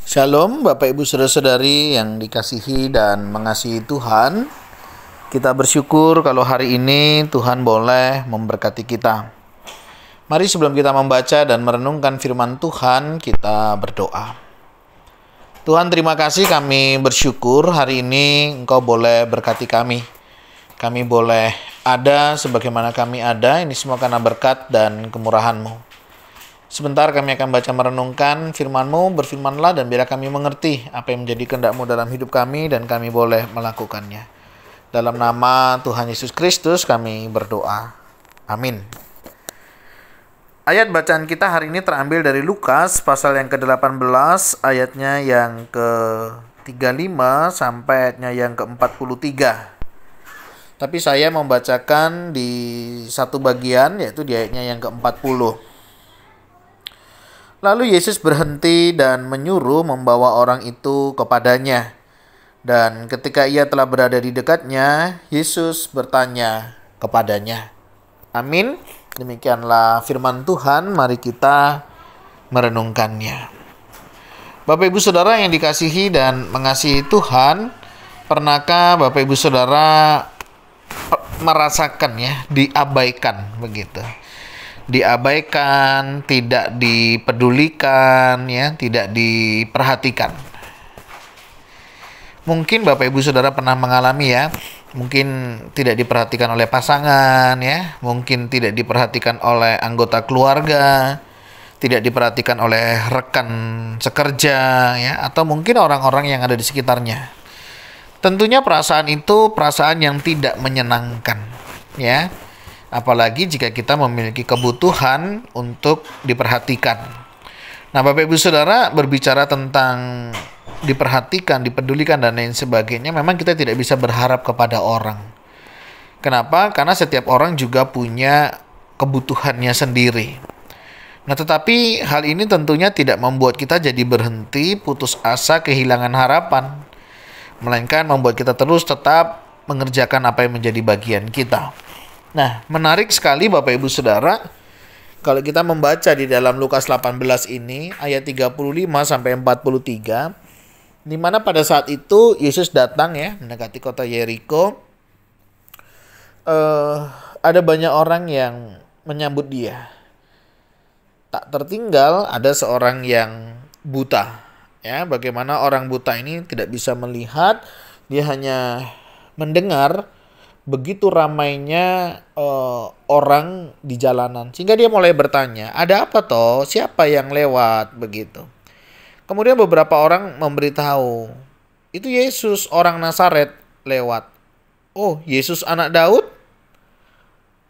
Shalom Bapak Ibu Saudara-saudari yang dikasihi dan mengasihi Tuhan. Kita bersyukur kalau hari ini Tuhan boleh memberkati kita. Mari sebelum kita membaca dan merenungkan firman Tuhan, kita berdoa. Tuhan, terima kasih, kami bersyukur hari ini Engkau boleh berkati kami. Kami boleh ada sebagaimana kami ada, ini semua karena berkat dan kemurahan-Mu. Sebentar kami akan baca merenungkan firman-Mu, berfirmanlah dan biarlah kami mengerti apa yang menjadi kehendak-Mu dalam hidup kami dan kami boleh melakukannya. Dalam nama Tuhan Yesus Kristus kami berdoa. Amin. Ayat bacaan kita hari ini terambil dari Lukas pasal yang ke-18 ayatnya yang ke-35 sampai ayatnya yang ke-43. Tapi saya membacakan di satu bagian yaitu di ayatnya yang ke-40. Lalu Yesus berhenti dan menyuruh membawa orang itu kepadanya. Dan ketika ia telah berada di dekatnya, Yesus bertanya kepadanya. Amin. Demikianlah firman Tuhan, mari kita merenungkannya. Bapak Ibu Saudara yang dikasihi dan mengasihi Tuhan, pernahkah Bapak Ibu Saudara merasakan diabaikan begitu? Diabaikan, tidak dipedulikan, tidak diperhatikan. Mungkin Bapak Ibu Saudara pernah mengalami mungkin tidak diperhatikan oleh pasangan mungkin tidak diperhatikan oleh anggota keluarga, tidak diperhatikan oleh rekan sekerja atau mungkin orang-orang yang ada di sekitarnya. Tentunya perasaan itu perasaan yang tidak menyenangkan apalagi jika kita memiliki kebutuhan untuk diperhatikan. Nah, Bapak Ibu Saudara, berbicara tentang diperhatikan, dipedulikan, dan lain sebagainya, memang kita tidak bisa berharap kepada orang. Kenapa? Karena setiap orang juga punya kebutuhannya sendiri. Nah, tetapi hal ini tentunya tidak membuat kita jadi berhenti, putus asa, kehilangan harapan. Melainkan membuat kita terus tetap mengerjakan apa yang menjadi bagian kita. Nah, menarik sekali Bapak Ibu Saudara, kalau kita membaca di dalam Lukas 18 ini, ayat 35 sampai 43, di mana pada saat itu Yesus datang mendekati kota Yeriko. Ada banyak orang yang menyambut dia. Tak tertinggal ada seorang yang buta. Bagaimana orang buta ini tidak bisa melihat, dia hanya mendengar begitu ramainya orang di jalanan, sehingga dia mulai bertanya, ada apa toh? Siapa yang lewat begitu? Kemudian beberapa orang memberitahu, itu Yesus orang Nazaret lewat. Oh, Yesus anak Daud?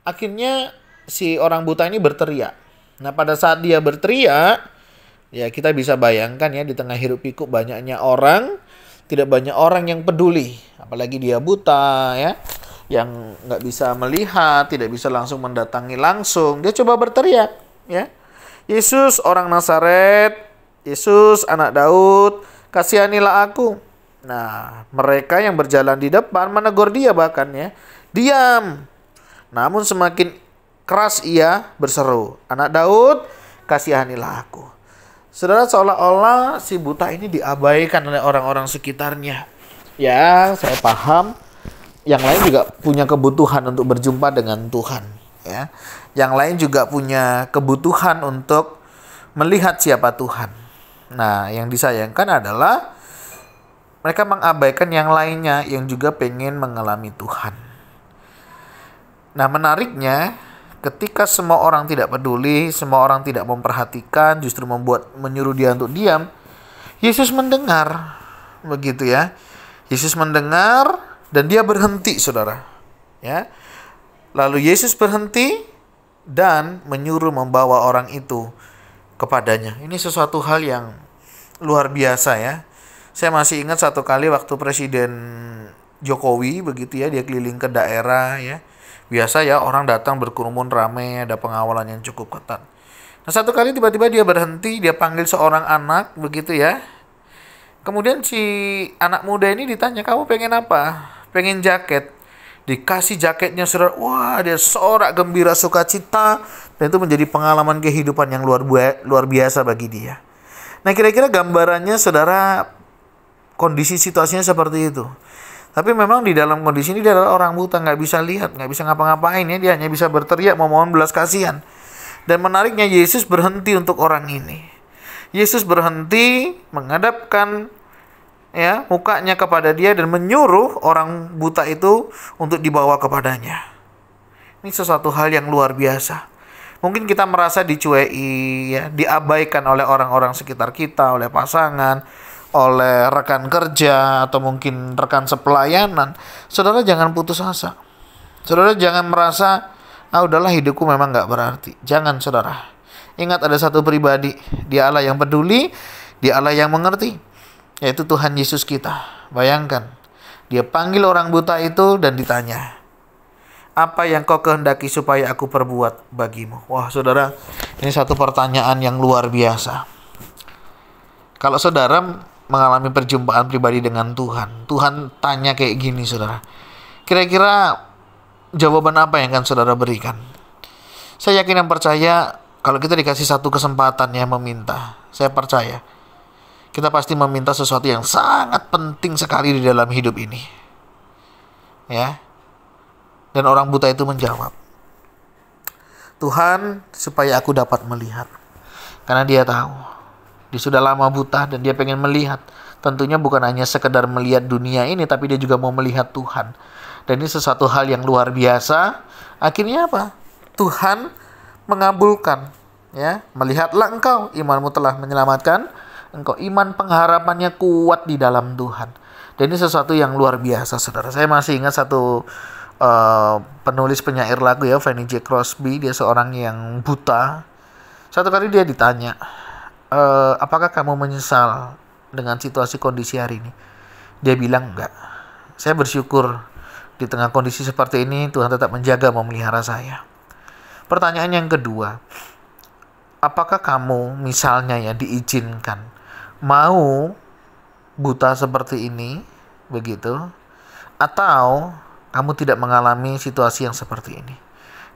Akhirnya si orang buta ini berteriak. Nah, pada saat dia berteriak, kita bisa bayangkan di tengah hiruk pikuk banyaknya orang, tidak banyak orang yang peduli, apalagi dia buta yang nggak bisa melihat, tidak bisa langsung mendatangi langsung. Dia coba berteriak, Yesus orang Nazaret, Yesus anak Daud, kasihanilah aku. Nah, mereka yang berjalan di depan menegur dia bahkan diam. Namun semakin keras ia berseru, anak Daud, kasihanilah aku. Saudara, seolah-olah si buta ini diabaikan oleh orang-orang sekitarnya. Saya paham. Yang lain juga punya kebutuhan untuk berjumpa dengan Tuhan. Yang lain juga punya kebutuhan untuk melihat siapa Tuhan. Nah, yang disayangkan adalah mereka mengabaikan yang lainnya yang juga pengen mengalami Tuhan. Nah, menariknya ketika semua orang tidak peduli, semua orang tidak memperhatikan, justru menyuruh dia untuk diam, Yesus mendengar. Begitu Yesus mendengar. Dan dia berhenti, saudara. Lalu Yesus berhenti dan menyuruh membawa orang itu kepadanya. Ini sesuatu hal yang luar biasa Saya masih ingat satu kali waktu Presiden Jokowi begitu dia keliling ke daerah Biasa orang datang berkerumun ramai, ada pengawalan yang cukup ketat. Nah, satu kali tiba-tiba dia berhenti, dia panggil seorang anak begitu Kemudian si anak muda ini ditanya, kamu pengen apa? Pengen jaket. Dikasih jaketnya, saudara. Wah, dia sorak gembira sukacita. Dan itu menjadi pengalaman kehidupan yang luar biasa bagi dia. Nah, kira-kira gambarannya saudara, kondisi situasinya seperti itu. Tapi memang di dalam kondisi ini dia adalah orang buta, nggak bisa lihat, nggak bisa ngapa-ngapain ya, dia hanya bisa berteriak memohon belas kasihan. Dan menariknya, Yesus berhenti untuk orang ini. Yesus berhenti menghadapkan ya mukanya kepada dia dan menyuruh orang buta itu untuk dibawa kepadanya. Ini sesuatu hal yang luar biasa. Mungkin kita merasa dicueki, ya, diabaikan oleh orang-orang sekitar kita, oleh pasangan, oleh rekan kerja, atau mungkin rekan sepelayanan. Saudara jangan putus asa. Saudara jangan merasa, udahlah hidupku memang gak berarti. Jangan, saudara. Ingat ada satu pribadi, Dia Allah yang peduli, Dia Allah yang mengerti, yaitu Tuhan Yesus kita. Bayangkan, Dia panggil orang buta itu dan ditanya, apa yang kau kehendaki supaya aku perbuat bagimu? Wah, saudara, ini satu pertanyaan yang luar biasa. Kalau saudara mengalami perjumpaan pribadi dengan Tuhan, Tuhan tanya kayak gini, saudara. Kira-kira jawaban apa yang akan saudara berikan? Saya yakin dan percaya, kalau kita dikasih satu kesempatan yang meminta, saya percaya kita pasti meminta sesuatu yang sangat penting sekali di dalam hidup ini. Ya. Dan orang buta itu menjawab, Tuhan, supaya aku dapat melihat. Karena dia tahu, dia sudah lama buta dan dia pengen melihat. Tentunya bukan hanya sekedar melihat dunia ini, tapi dia juga mau melihat Tuhan. Dan ini sesuatu hal yang luar biasa. Akhirnya apa? Tuhan mengabulkan. Ya, melihatlah engkau, imanmu telah menyelamatkan engkau. Iman pengharapannya kuat di dalam Tuhan. Dan ini sesuatu yang luar biasa, saudara. Saya masih ingat satu penulis penyair lagu ya, Fanny J. Crosby. Dia seorang yang buta. Satu kali dia ditanya, apakah kamu menyesal dengan situasi kondisi hari ini? Dia bilang enggak. Saya bersyukur di tengah kondisi seperti ini Tuhan tetap menjaga, memelihara saya. Pertanyaan yang kedua, apakah kamu misalnya ya diizinkan mau buta seperti ini begitu, atau kamu tidak mengalami situasi yang seperti ini?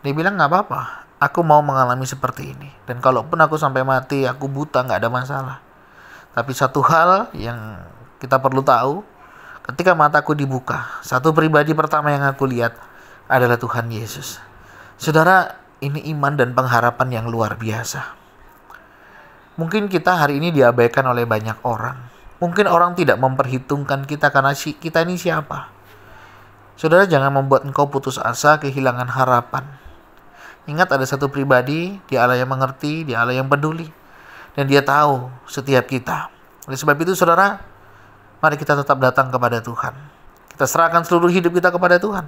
Dia bilang, gak apa-apa, aku mau mengalami seperti ini. Dan kalaupun aku sampai mati, aku buta, gak ada masalah. Tapi satu hal yang kita perlu tahu, ketika mataku dibuka, satu pribadi pertama yang aku lihat adalah Tuhan Yesus. Saudara, ini iman dan pengharapan yang luar biasa. Mungkin kita hari ini diabaikan oleh banyak orang. Mungkin orang tidak memperhitungkan kita karena kita ini siapa. Saudara, jangan membuat engkau putus asa, kehilangan harapan. Ingat, ada satu pribadi, Dia Allah yang mengerti, Dia Allah yang peduli. Dan Dia tahu setiap kita. Oleh sebab itu, saudara, mari kita tetap datang kepada Tuhan. Kita serahkan seluruh hidup kita kepada Tuhan.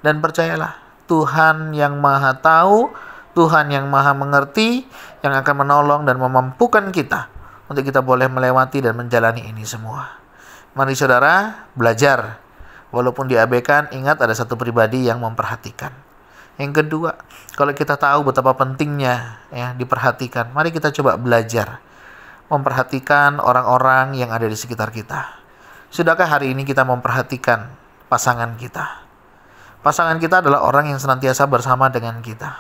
Dan percayalah, Tuhan yang Maha Tahu, Tuhan yang Maha Mengerti, yang akan menolong dan memampukan kita untuk kita boleh melewati dan menjalani ini semua. Mari saudara, belajar. Walaupun diabaikan, ingat ada satu pribadi yang memperhatikan. Yang kedua, kalau kita tahu betapa pentingnya ya diperhatikan, mari kita coba belajar memperhatikan orang-orang yang ada di sekitar kita. Sudahkah hari ini kita memperhatikan pasangan kita? Pasangan kita adalah orang yang senantiasa bersama dengan kita.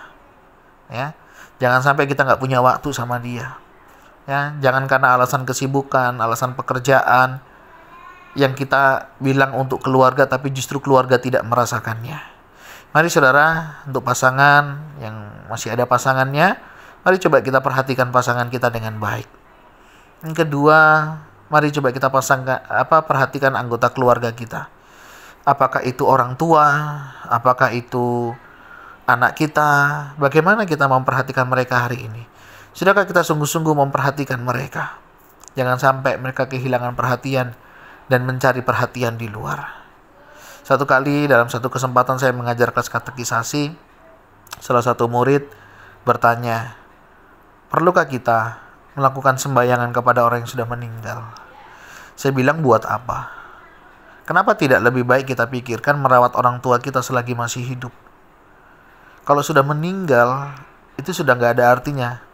Ya, jangan sampai kita nggak punya waktu sama dia. Ya, jangan karena alasan kesibukan, alasan pekerjaan, yang kita bilang untuk keluarga, tapi justru keluarga tidak merasakannya. Mari saudara, untuk pasangan yang masih ada pasangannya, mari coba kita perhatikan pasangan kita dengan baik. Yang kedua, mari coba kita perhatikan anggota keluarga kita. Apakah itu orang tua, apakah itu anak kita, bagaimana kita memperhatikan mereka hari ini? Sudahkah kita sungguh-sungguh memperhatikan mereka? Jangan sampai mereka kehilangan perhatian dan mencari perhatian di luar. Satu kali dalam satu kesempatan saya mengajar kelas katekisasi, salah satu murid bertanya, perlukah kita melakukan sembahyangan kepada orang yang sudah meninggal? Saya bilang, buat apa? Kenapa tidak lebih baik kita pikirkan merawat orang tua kita selagi masih hidup? Kalau sudah meninggal, itu sudah gak ada artinya.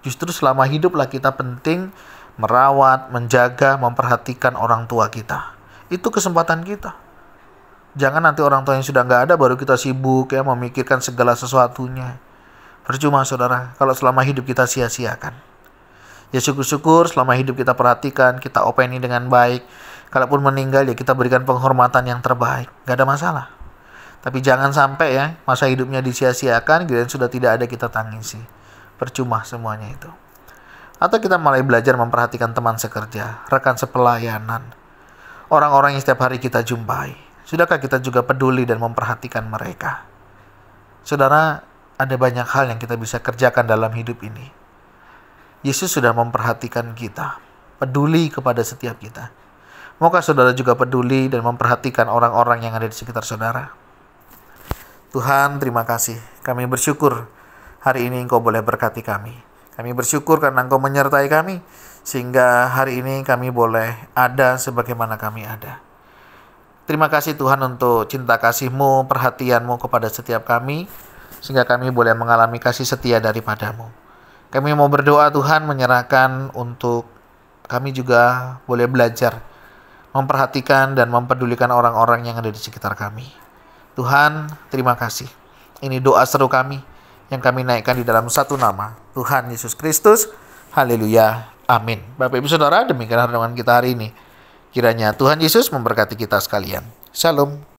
Justru selama hiduplah kita penting merawat, menjaga, memperhatikan orang tua kita. Itu kesempatan kita. Jangan nanti orang tua yang sudah nggak ada baru kita sibuk ya memikirkan segala sesuatunya. Percuma saudara, kalau selama hidup kita sia-siakan. Ya syukur-syukur selama hidup kita perhatikan, kita openi dengan baik. Kalaupun meninggal ya kita berikan penghormatan yang terbaik. Gak ada masalah. Tapi jangan sampai ya masa hidupnya disia-siakan, giliran sudah tidak ada kita tangisi. Percuma semuanya itu. Atau kita mulai belajar memperhatikan teman sekerja, rekan sepelayanan, orang-orang yang setiap hari kita jumpai. Sudahkah kita juga peduli dan memperhatikan mereka? Saudara, ada banyak hal yang kita bisa kerjakan dalam hidup ini. Yesus sudah memperhatikan kita, peduli kepada setiap kita. Maukah saudara juga peduli dan memperhatikan orang-orang yang ada di sekitar saudara? Tuhan, terima kasih. Kami bersyukur hari ini Engkau boleh berkati kami. Kami bersyukur karena Engkau menyertai kami, sehingga hari ini kami boleh ada sebagaimana kami ada. Terima kasih Tuhan untuk cinta kasih-Mu, perhatian-Mu kepada setiap kami, sehingga kami boleh mengalami kasih setia daripada-Mu. Kami mau berdoa Tuhan, menyerahkan untuk kami juga boleh belajar memperhatikan dan mempedulikan orang-orang yang ada di sekitar kami. Tuhan, terima kasih. Ini doa seru kami yang kami naikkan di dalam satu nama, Tuhan Yesus Kristus. Haleluya. Amin. Bapak Ibu Saudara, demikian renungan kita hari ini. Kiranya Tuhan Yesus memberkati kita sekalian. Shalom.